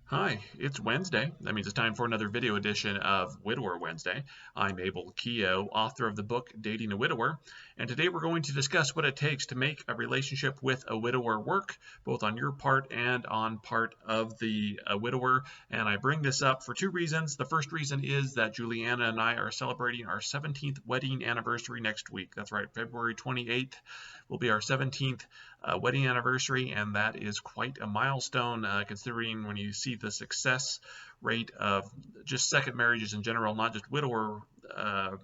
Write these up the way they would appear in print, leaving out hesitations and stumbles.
Hi, it's Wednesday. That means it's time for another video edition of Widower Wednesday. I'm Abel Keogh, author of the book Dating a Widower, and today we're going to discuss what it takes to make a relationship with a widower work, both on your part and on part of the widower. And I bring this up for two reasons. The first reason is that Juliana and I are celebrating our 17th wedding anniversary next week. That's right, February 28th will be our 17th wedding anniversary, and that is quite a milestone considering when you see the success rate of just second marriages in general, not just widower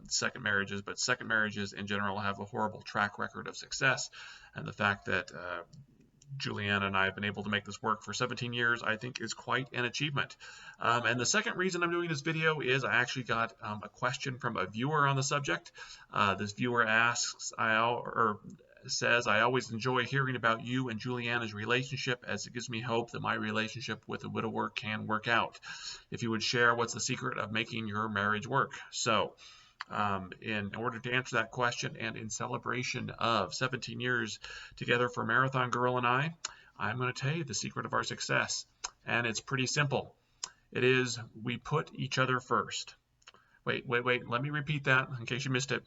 second marriages, but second marriages in general have a horrible track record of success. And the fact that Juliana and I have been able to make this work for 17 years, I think is quite an achievement. And the second reason I'm doing this video is I actually got a question from a viewer on the subject. This viewer asks, says, I always enjoy hearing about you and Juliana's relationship as it gives me hope that my relationship with a widower can work out. If you would share what's the secret of making your marriage work. So in order to answer that question and in celebration of 17 years together for Marathon Girl and I'm going to tell you the secret of our success. And it's pretty simple. It is we put each other first. Wait, let me repeat that in case you missed it.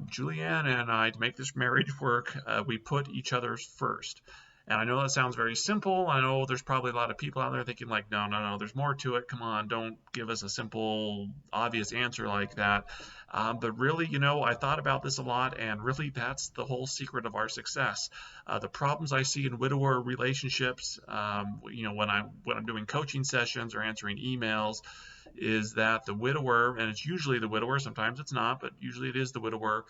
Juliana and I, to make this marriage work, we put each other first. And I know that sounds very simple. I know there's probably a lot of people out there thinking like, no, there's more to it. Come on, don't give us a simple, obvious answer like that. But really, I thought about this a lot, and really that's the whole secret of our success. The problems I see in widower relationships, when I'm doing coaching sessions or answering emails, is that the widower, and it's usually the widower, sometimes it's not, but usually it is the widower,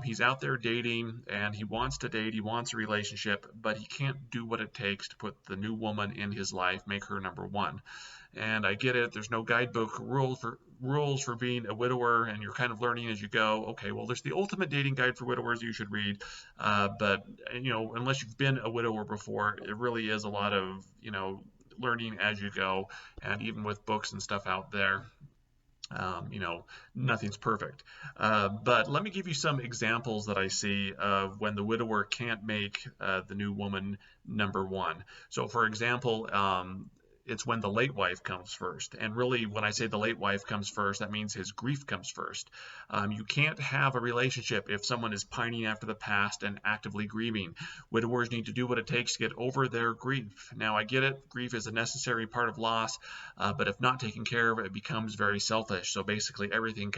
he's out there dating and he wants to date, he wants a relationship, but he can't do what it takes to put the new woman in his life, make her number one. And I get it, there's no guidebook rules for being a widower, and you're kind of learning as you go. Okay, well, there's the ultimate dating guide for widowers you should read, but unless you've been a widower before, it really is a lot of learning as you go. And even with books and stuff out there, nothing's perfect. But let me give you some examples that I see of when the widower can't make the new woman number one. So for example, it's when the late wife comes first. And really, when I say the late wife comes first, that means his grief comes first. You can't have a relationship if someone is pining after the past and actively grieving. Widowers need to do what it takes to get over their grief. Now, I get it. Grief is a necessary part of loss, but if not taken care of, it becomes very selfish. So basically, everything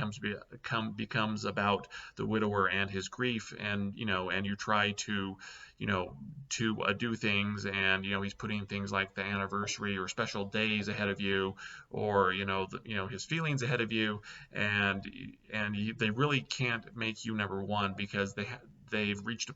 becomes about the widower and his grief, and you try to do things, and he's putting things like the anniversary or special days ahead of you, or his feelings ahead of you, and they really can't make you number one because they've reached,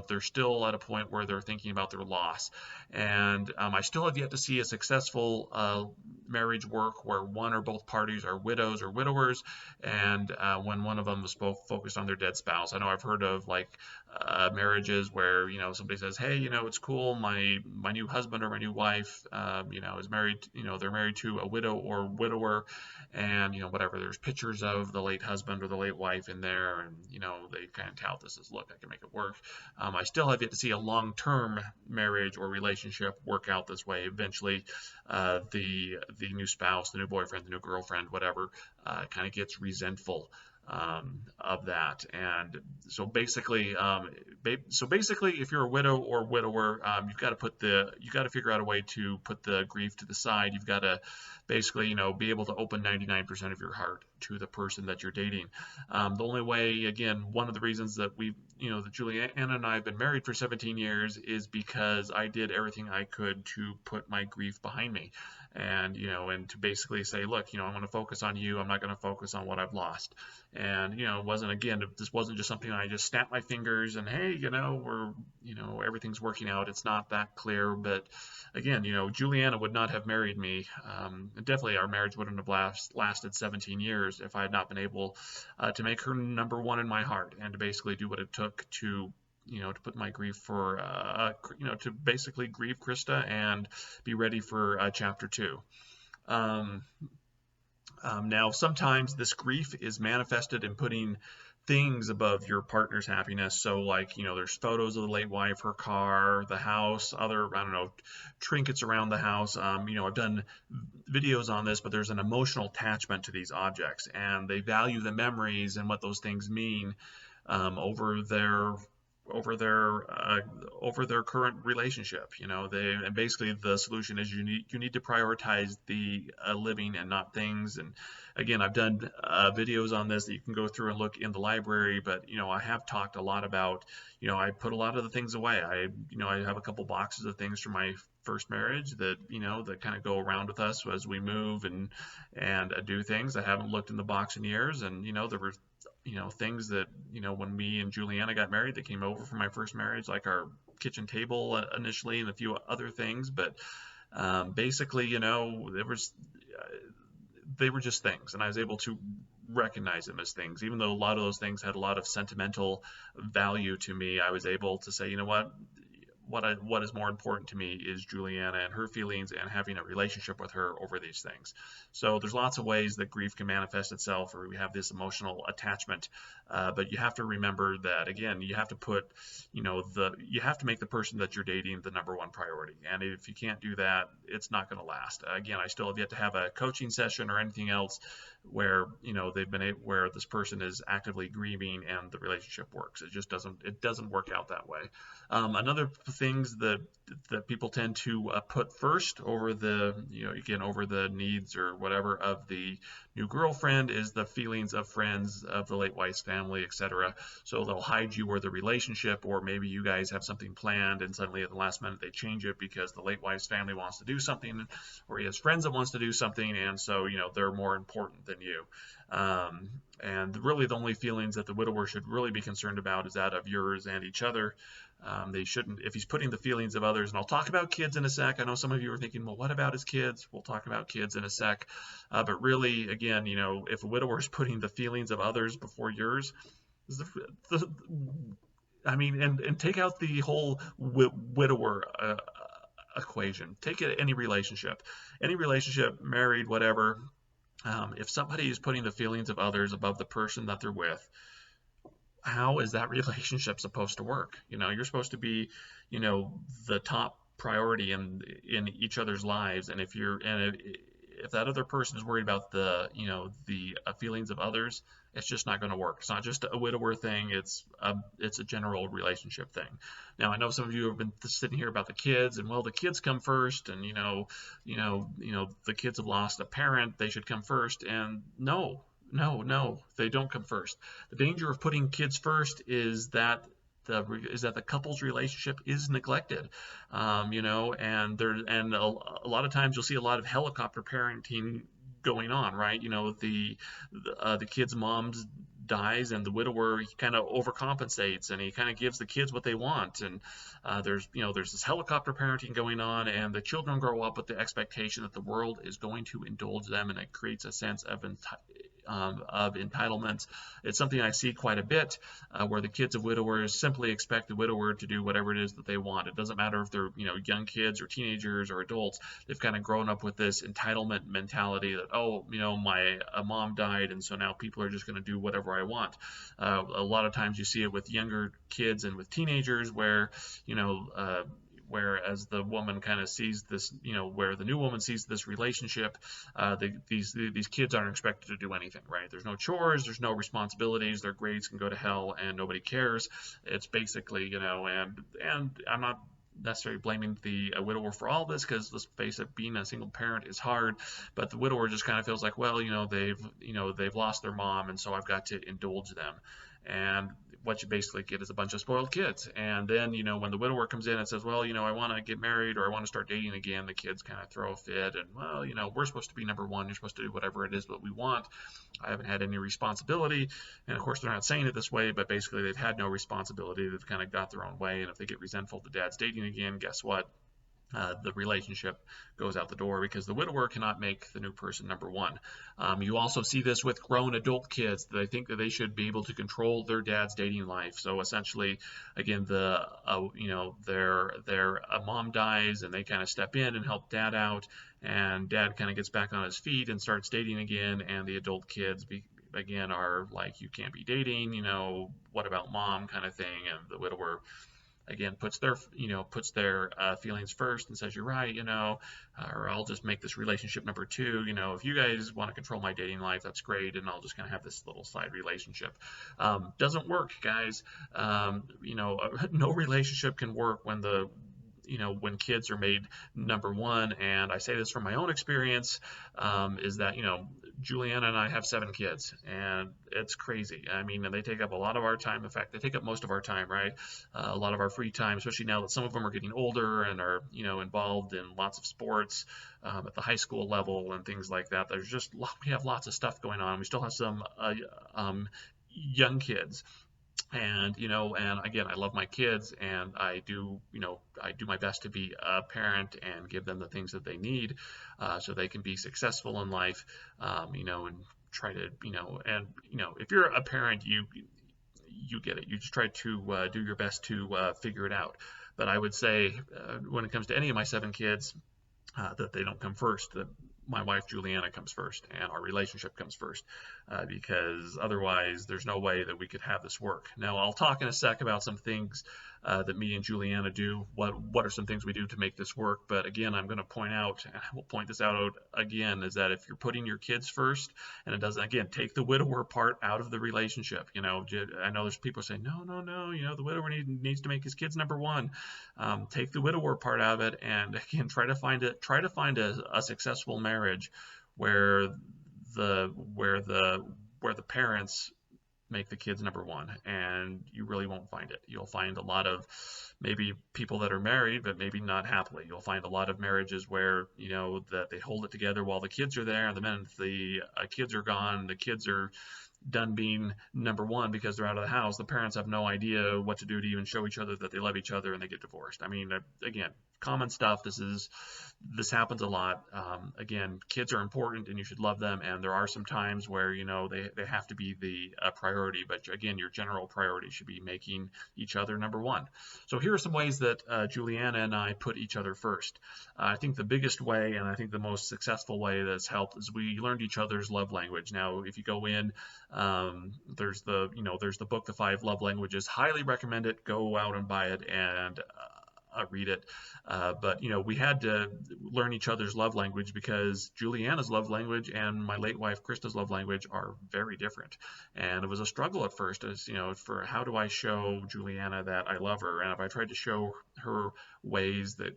they're still at a point where they're thinking about their loss. And I still have yet to see a successful marriage work where one or both parties are widows or widowers, and when one of them is both focused on their dead spouse. I know I've heard of marriages where somebody says, hey, it's cool, my new husband or my new wife is married, they're married to a widow or widower, and whatever, there's pictures of the late husband or the late wife in there, and they kind of tout this as, look, I can make it work. I still have yet to see a long-term marriage or relationship work out this way. Eventually the new spouse, the new boyfriend, the new girlfriend, whatever, kind of gets resentful of that. And so basically, if you're a widow or widower, you've got to figure out a way to put the grief to the side. You've got to basically, be able to open 99% of your heart to the person that you're dating. The only way, again, one of the reasons that that Juliana and I have been married for 17 years is because I did everything I could to put my grief behind me, and and to basically say, look, I'm going to focus on you. I'm not going to focus on what I've lost. And this wasn't just something I just snapped my fingers and, hey, everything's working out. It's not that clear. But again, Juliana would not have married me. Definitely our marriage wouldn't have lasted 17 years if I had not been able to make her number one in my heart, and to basically do what it took to put my grief to basically grieve Krista and be ready for chapter 2. Now, sometimes this grief is manifested in putting things above your partner's happiness. So like, there's photos of the late wife, her car, the house, other, I don't know, trinkets around the house. I've done videos on this, but there's an emotional attachment to these objects, and they value the memories and what those things mean over their over their uh, over their current relationship. And basically the solution is you need to prioritize the living and not things. And again, I've done videos on this that you can go through and look in the library. But I have talked a lot about, I put a lot of the things away. I have a couple boxes of things from my first marriage that that kind of go around with us as we move and do things. I haven't looked in the box in years, and there were things that, when me and Juliana got married, that came over from my first marriage, like our kitchen table initially and a few other things. But basically, they were just things, and I was able to recognize them as things. Even though a lot of those things had a lot of sentimental value to me, I was able to say, what is more important to me is Juliana and her feelings and having a relationship with her over these things. So there's lots of ways that grief can manifest itself, or we have this emotional attachment. But you have to remember that, again, you have to put, you have to make the person that you're dating the number one priority. And if you can't do that, it's not going to last. Again, I still have yet to have a coaching session or anything else where where this person is actively grieving and the relationship works. It doesn't work out that way. Another things that people tend to put first over over the needs or whatever of the new girlfriend is the feelings of friends of the late wife's family, etc. So they'll hide you or the relationship, or maybe you guys have something planned and suddenly at the last minute they change it because the late wife's family wants to do something, or he has friends that wants to do something, and so they're more important than you. And really the only feelings that the widower should really be concerned about is that of yours and each other. They shouldn't, if he's putting the feelings of others, and I'll talk about kids in a sec. I know some of you are thinking, well, what about his kids? We'll talk about kids in a sec. But really, again, if a widower is putting the feelings of others before yours, I mean, and take out the whole widower equation. Take it any relationship, married, whatever. If somebody is putting the feelings of others above the person that they're with, how is that relationship supposed to work? You're supposed to be, the top priority in each other's lives. And if that other person is worried about the feelings of others, it's just not going to work. It's not just a widower thing. It's a general relationship thing. Now, I know some of you have been sitting here about the kids, and well, the kids come first, and the kids have lost a parent. They should come first. And no, they don't come first. The danger of putting kids first is that the couple's relationship is neglected, and a lot of times you'll see a lot of helicopter parenting going on, right? The kid's mom dies, and the widower kind of overcompensates, and he kind of gives the kids what they want, and there's this helicopter parenting going on, and the children grow up with the expectation that the world is going to indulge them, and it creates a sense of entitlement. It's something I see quite a bit, where the kids of widowers simply expect the widower to do whatever it is that they want. It doesn't matter if they're young kids or teenagers or adults. They've kind of grown up with this entitlement mentality that, my mom died, and so now people are just going to do whatever I want. A lot of times you see it with younger kids and with teenagers where whereas the woman kind of sees this, where the new woman sees this relationship, these kids aren't expected to do anything, right? There's no chores, there's no responsibilities, their grades can go to hell, and nobody cares. It's basically, and I'm not necessarily blaming the widower for all this, because let's face it, being a single parent is hard. But the widower just kind of feels like, well, they've lost their mom, and so I've got to indulge them. And what you basically get is a bunch of spoiled kids. And then, when the widower comes in and says, well, I want to get married, or I want to start dating again, the kids kind of throw a fit, and, well, we're supposed to be number one. You're supposed to do whatever it is that we want. I haven't had any responsibility. And of course, they're not saying it this way, but basically they've had no responsibility. They've kind of got their own way. And if they get resentful that dad's dating again, guess what? The relationship goes out the door, because the widower cannot make the new person number one. You also see this with grown adult kids. They think that they should be able to control their dad's dating life. So essentially, again, their mom dies, and they kind of step in and help dad out, and dad kind of gets back on his feet and starts dating again, and the adult kids again, are like, you can't be dating, what about mom kind of thing. And the widower, again, puts their feelings first and says, you're right, or I'll just make this relationship number two. If you guys want to control my dating life, that's great, and I'll just kind of have this little side relationship. Doesn't work, guys. No relationship can work when kids are made number one. And I say this from my own experience, is that, Juliana and I have 7 kids, and it's crazy. I mean, and they take up a lot of our time. In fact, they take up most of our time, right? A lot of our free time, especially now that some of them are getting older and are, involved in lots of sports at the high school level and things like that. We have lots of stuff going on. We still have some young kids. And again, I love my kids, and I do my best to be a parent and give them the things that they need, so they can be successful in life. And try to, if you're a parent, you get it. You just try to do your best to figure it out. But I would say, when it comes to any of my 7 kids, that they don't come first, that my wife Juliana comes first, and our relationship comes first, because otherwise there's no way that we could have this work. Now, I'll talk in a sec about some things that me and Juliana do. What are some things we do to make this work? But again, I'm going to point out, and I will point this out again, is that if you're putting your kids first, and it doesn't, again, take the widower part out of the relationship. I know there's people saying, no, the widower needs to make his kids number one. Take the widower part out of it, and again, try to find a successful marriage where the parents make the kids number one, and you really won't find it. You'll find a lot of maybe people that are married, but maybe not happily. You'll find a lot of marriages where, that they hold it together while the kids are there, and the minute the kids are gone, the kids are done being number one because they're out of the house. The parents have no idea what to do to even show each other that they love each other, and they get divorced. I mean, again, common stuff. This happens a lot. Again, kids are important, and you should love them. And there are some times where, they have to be the priority. But again, your general priority should be making each other number one. So here are some ways that Juliana and I put each other first. I think the biggest way, and I think the most successful way that's helped, is we learned each other's love language. Now, if you go in, there's the book, The 5 Love Languages. Highly recommend it. Go out and buy it and read it. But we had to learn each other's love language, because Juliana's love language and my late wife Krista's love language are very different. And it was a struggle at first, as for how do I show Juliana that I love her, and if I tried to show her ways that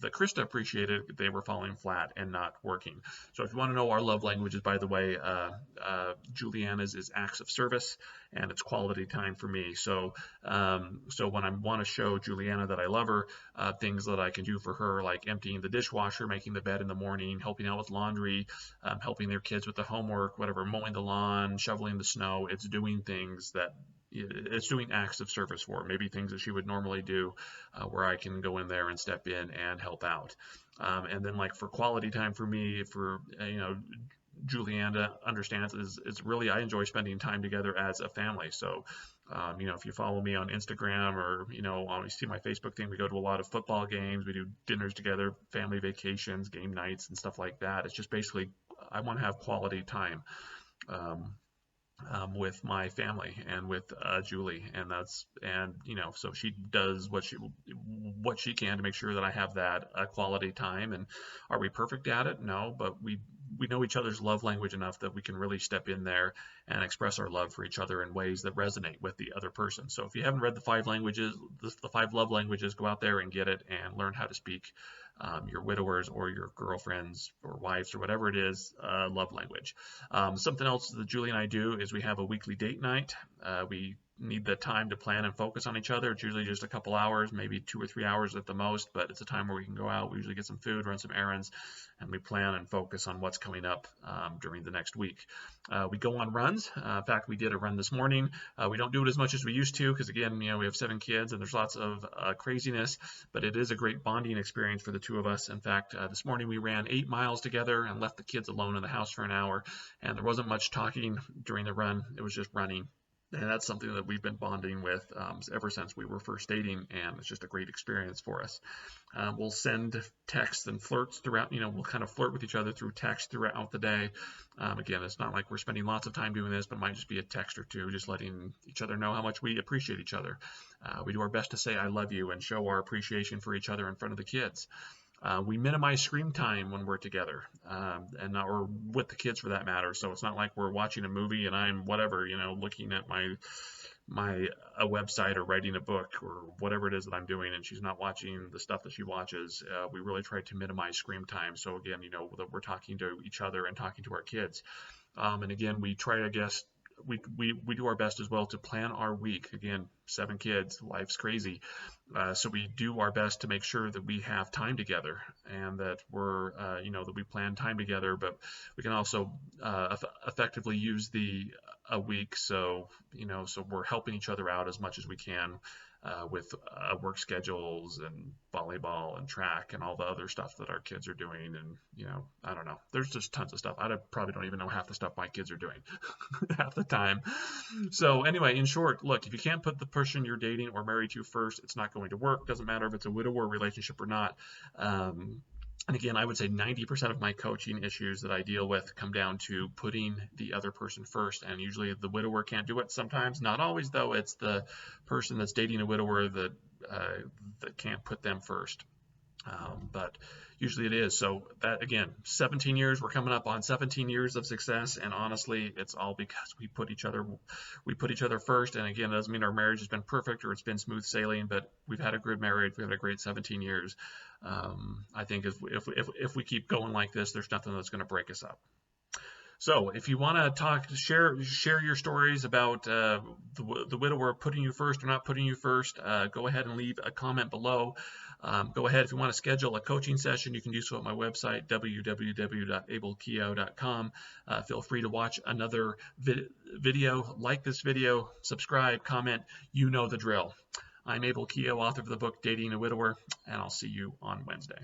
that Krista appreciated, they were falling flat and not working. So if you want to know our love languages, by the way, Juliana's is acts of service, and it's quality time for me. So when I want to show Juliana that I love her, things that I can do for her, like emptying the dishwasher, making the bed in the morning, helping out with laundry, helping their kids with the homework, whatever, mowing the lawn, shoveling the snow. It's doing acts of service for her, maybe things that she would normally do, where I can go in there and step in and help out. And then, like, for quality time for me, Juliana understands is really, I enjoy spending time together as a family. So, if you follow me on Instagram, or, you see my Facebook thing, we go to a lot of football games, we do dinners together, family vacations, game nights, and stuff like that. It's just basically, I want to have quality time with my family and with Julie, and so she does what she can to make sure that I have that quality time. And are we perfect at it? No, but we know each other's love language enough that we can really step in there and express our love for each other in ways that resonate with the other person. So if you haven't read the 5 languages, the 5 love languages, go out there and get it and learn how to speak your widowers or your girlfriends or wives or whatever it is, love language. Something else that Julie and I do is we have a weekly date night. We need the time to plan and focus on each other. It's usually just a couple hours, maybe 2 or 3 hours at the most, but it's a time where we can go out. We usually get some food, run some errands, and we plan and focus on what's coming up during the next week. We go on runs. In fact, we did a run this morning. We don't do it as much as we used to, because again, we have 7 kids and there's lots of craziness, but it is a great bonding experience for the 2 of us. In fact, this morning we ran 8 miles together and left the kids alone in the house for an hour, and there wasn't much talking during the run. It was just running. And that's something that we've been bonding with ever since we were first dating, and it's just a great experience for us. We'll send texts and flirts throughout, we'll kind of flirt with each other through text throughout the day. Again, it's not like we're spending lots of time doing this, but it might just be a text or two, just letting each other know how much we appreciate each other. We do our best to say I love you and show our appreciation for each other in front of the kids. We minimize screen time when we're together, or with the kids for that matter. So it's not like we're watching a movie and I'm whatever, looking at a website or writing a book or whatever it is that I'm doing, and she's not watching the stuff that she watches. We really try to minimize screen time. So again, that we're talking to each other and talking to our kids. And again, we try, I guess, we do our best as well to plan our week. Again, 7 kids, life's crazy. So we do our best to make sure that we have time together, and that that we plan time together, but we can also effectively use a week. So we're helping each other out as much as we can with work schedules and volleyball and track and all the other stuff that our kids are doing. And, I don't know, there's just tons of stuff. Probably don't even know half the stuff my kids are doing half the time. So anyway, in short, look, if you can't put the person you're dating or married to first, it's not going to work. Doesn't matter if it's a widower relationship or not. And again, I would say 90% of my coaching issues that I deal with come down to putting the other person first. And usually the widower can't do it sometimes. Not always, though. It's the person that's dating a widower that can't put them first. But usually it is. So that, again, 17 years, we're coming up on 17 years of success. And honestly, it's all because we put each other first. And again, it doesn't mean our marriage has been perfect or it's been smooth sailing, but we've had a good marriage. We've had a great 17 years. I think if we keep going like this, there's nothing that's going to break us up. So if you want to share your stories about the widower putting you first or not putting you first, go ahead and leave a comment below. Go ahead, if you want to schedule a coaching session, you can do so at my website, www.abelkeogh.com. Feel free to watch another video, like this video, subscribe, comment, you know the drill. I'm Abel Keogh, author of the book Dating a Widower, and I'll see you on Wednesday.